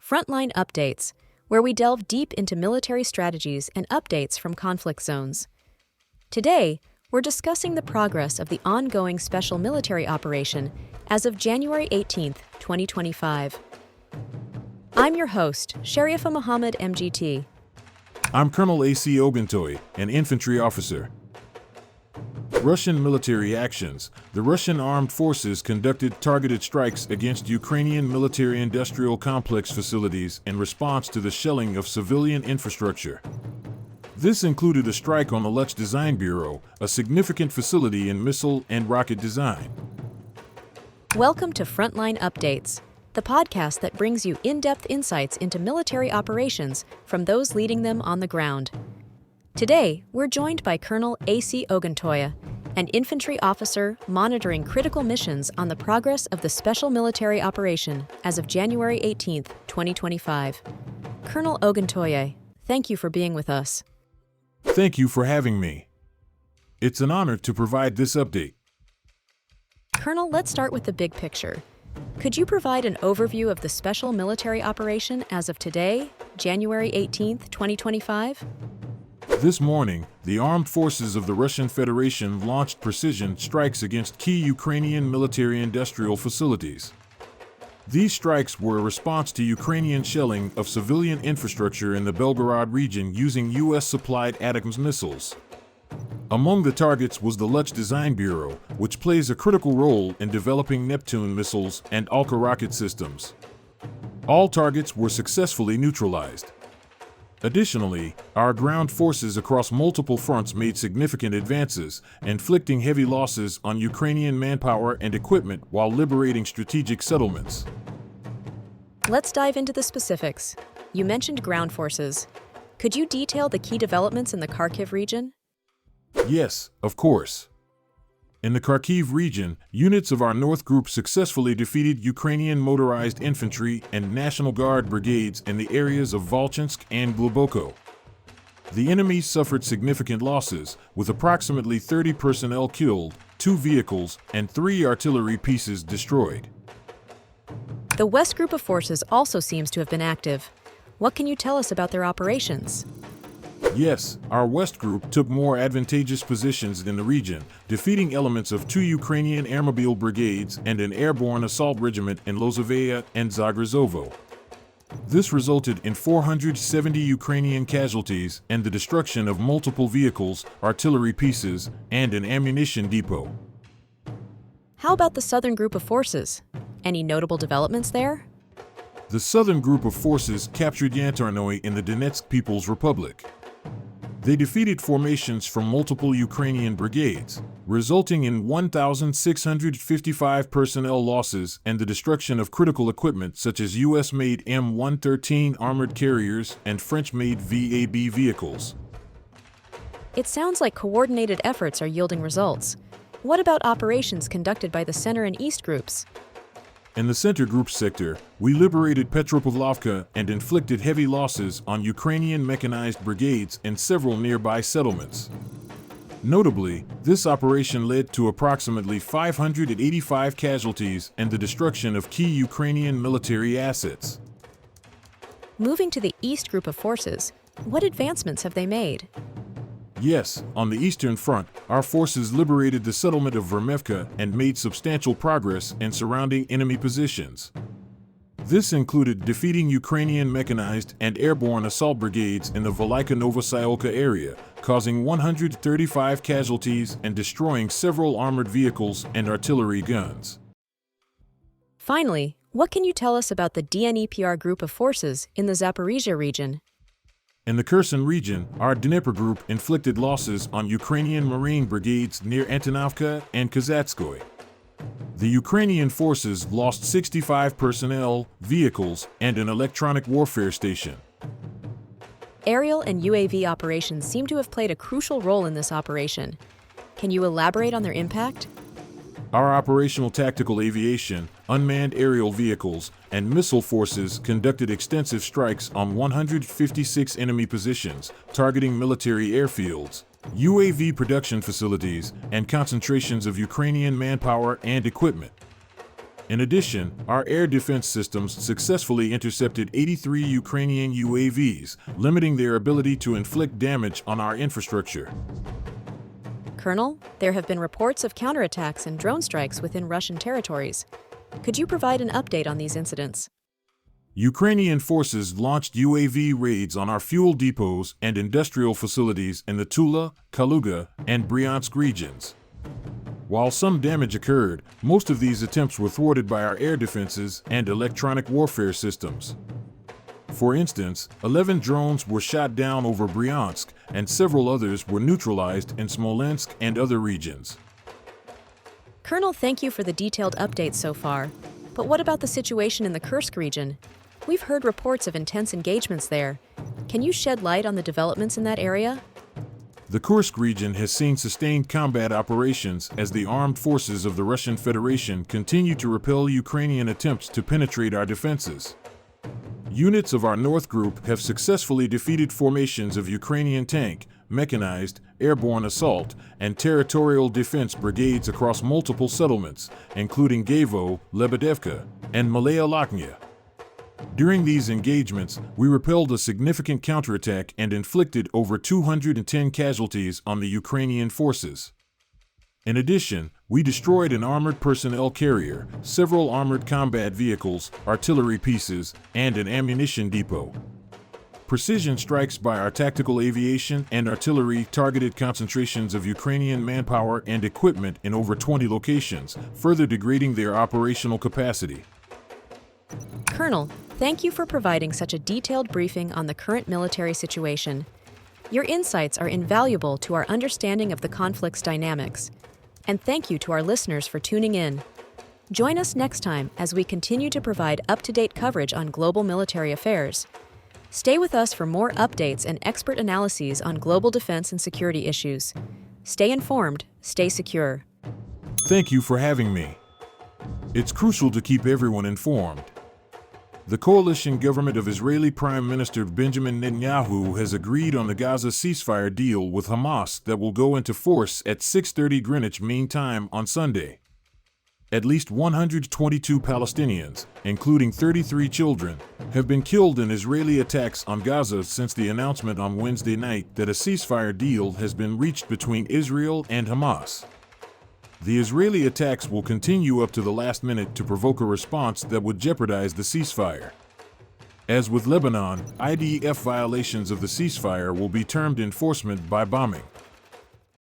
Frontline Updates, where we delve deep into military strategies and updates from conflict zones. Today, we're discussing the progress of the ongoing special military operation as of January 18, 2025. I'm your host, Sharifa Muhammad, MGT. I'm Colonel A.C. Oguntoye, an Infantry Officer. Russian military actions. The Russian armed forces conducted targeted strikes against Ukrainian military-industrial complex facilities in response to the shelling of civilian infrastructure. This included a strike on the Lutch Design Bureau, a significant facility in missile and rocket design. Welcome to Frontline Updates, the podcast that brings you in-depth insights into military operations from those leading them on the ground. Today, we're joined by Colonel A.C. Oguntoye, an infantry officer monitoring critical missions on the progress of the special military operation as of January 18, 2025. Colonel Oguntoye, thank you for being with us. Thank you for having me. It's an honor to provide this update. Colonel, let's start with the big picture. Could you provide an overview of the special military operation as of today, January 18, 2025? This morning, the armed forces of the Russian Federation launched precision strikes against key Ukrainian military-industrial facilities. These strikes were a response to Ukrainian shelling of civilian infrastructure in the Belgorod region using U.S.-supplied ATACMS missiles. Among the targets was the Lutch Design Bureau, which plays a critical role in developing Neptune missiles and Alka rocket systems. All targets were successfully neutralized. Additionally, our ground forces across multiple fronts made significant advances, inflicting heavy losses on Ukrainian manpower and equipment while liberating strategic settlements. Let's dive into the specifics. You mentioned ground forces. Could you detail the key developments in the Kharkiv region? Yes, of course. In the Kharkiv region, units of our North Group successfully defeated Ukrainian motorized infantry and National Guard brigades in the areas of Volchansk and Globoko. The enemy suffered significant losses, with approximately 30 personnel killed, 2 vehicles, and 3 artillery pieces destroyed. The West Group of forces also seems to have been active. What can you tell us about their operations? Yes, our West Group took more advantageous positions in the region, defeating elements of 2 Ukrainian airmobile brigades and an airborne assault regiment in Lozoveya and Zagryzovo. This resulted in 470 Ukrainian casualties and the destruction of multiple vehicles, artillery pieces, and an ammunition depot. How about the Southern Group of forces? Any notable developments there? The Southern Group of forces captured Yantarnoy in the Donetsk People's Republic. They defeated formations from multiple Ukrainian brigades, resulting in 1,655 personnel losses and the destruction of critical equipment such as U.S.-made M113 armored carriers and French-made VAB vehicles. It sounds like coordinated efforts are yielding results. What about operations conducted by the Center and East groups? In the Center Group sector, we liberated Petropavlovka and inflicted heavy losses on Ukrainian mechanized brigades in several nearby settlements. Notably, this operation led to approximately 585 casualties and the destruction of key Ukrainian military assets. Moving to the East Group of forces, what advancements have they made? Yes, on the Eastern Front, our forces liberated the settlement of Vermevka and made substantial progress in surrounding enemy positions. This included defeating Ukrainian mechanized and airborne assault brigades in the Velika-Novosyolka area, causing 135 casualties and destroying several armored vehicles and artillery guns. Finally, what can you tell us about the DNEPR group of forces in the Zaporizhia region? In the Kherson region, our Dnipro group inflicted losses on Ukrainian Marine brigades near Antonovka and Kazatskoye. The Ukrainian forces lost 65 personnel, vehicles, and an electronic warfare station. Aerial and UAV operations seem to have played a crucial role in this operation. Can you elaborate on their impact? Our operational tactical aviation, unmanned aerial vehicles, and missile forces conducted extensive strikes on 156 enemy positions, targeting military airfields, UAV production facilities, and concentrations of Ukrainian manpower and equipment. In addition, our air defense systems successfully intercepted 83 Ukrainian UAVs, limiting their ability to inflict damage on our infrastructure. Colonel, there have been reports of counterattacks and drone strikes within Russian territories. Could you provide an update on these incidents? Ukrainian forces launched UAV raids on our fuel depots and industrial facilities in the Tula, Kaluga, and Bryansk regions. While some damage occurred, most of these attempts were thwarted by our air defenses and electronic warfare systems. For instance, 11 drones were shot down over Bryansk, and several others were neutralized in Smolensk and other regions. Colonel, thank you for the detailed updates so far. But what about the situation in the Kursk region? We've heard reports of intense engagements there. Can you shed light on the developments in that area? The Kursk region has seen sustained combat operations as the armed forces of the Russian Federation continue to repel Ukrainian attempts to penetrate our defenses. Units of our North Group have successfully defeated formations of Ukrainian tank, mechanized, airborne assault, and territorial defense brigades across multiple settlements, including Gavo, Lebedevka, and Malaya Lakhnya. During these engagements, we repelled a significant counterattack and inflicted over 210 casualties on the Ukrainian forces. In addition, we destroyed an armored personnel carrier, several armored combat vehicles, artillery pieces, and an ammunition depot. Precision strikes by our tactical aviation and artillery targeted concentrations of Ukrainian manpower and equipment in over 20 locations, further degrading their operational capacity. Colonel, thank you for providing such a detailed briefing on the current military situation. Your insights are invaluable to our understanding of the conflict's dynamics. And thank you to our listeners for tuning in. Join us next time as we continue to provide up-to-date coverage on global military affairs. Stay with us for more updates and expert analyses on global defense and security issues. Stay informed, stay secure. Thank you for having me. It's crucial to keep everyone informed. The coalition government of Israeli Prime Minister Benjamin Netanyahu has agreed on the Gaza ceasefire deal with Hamas that will go into force at 6:30 Greenwich Mean Time on Sunday. At least 122 Palestinians, including 33 children, have been killed in Israeli attacks on Gaza since the announcement on Wednesday night that a ceasefire deal has been reached between Israel and Hamas. The Israeli attacks will continue up to the last minute to provoke a response that would jeopardize the ceasefire. As with Lebanon, IDF violations of the ceasefire will be termed enforcement by bombing.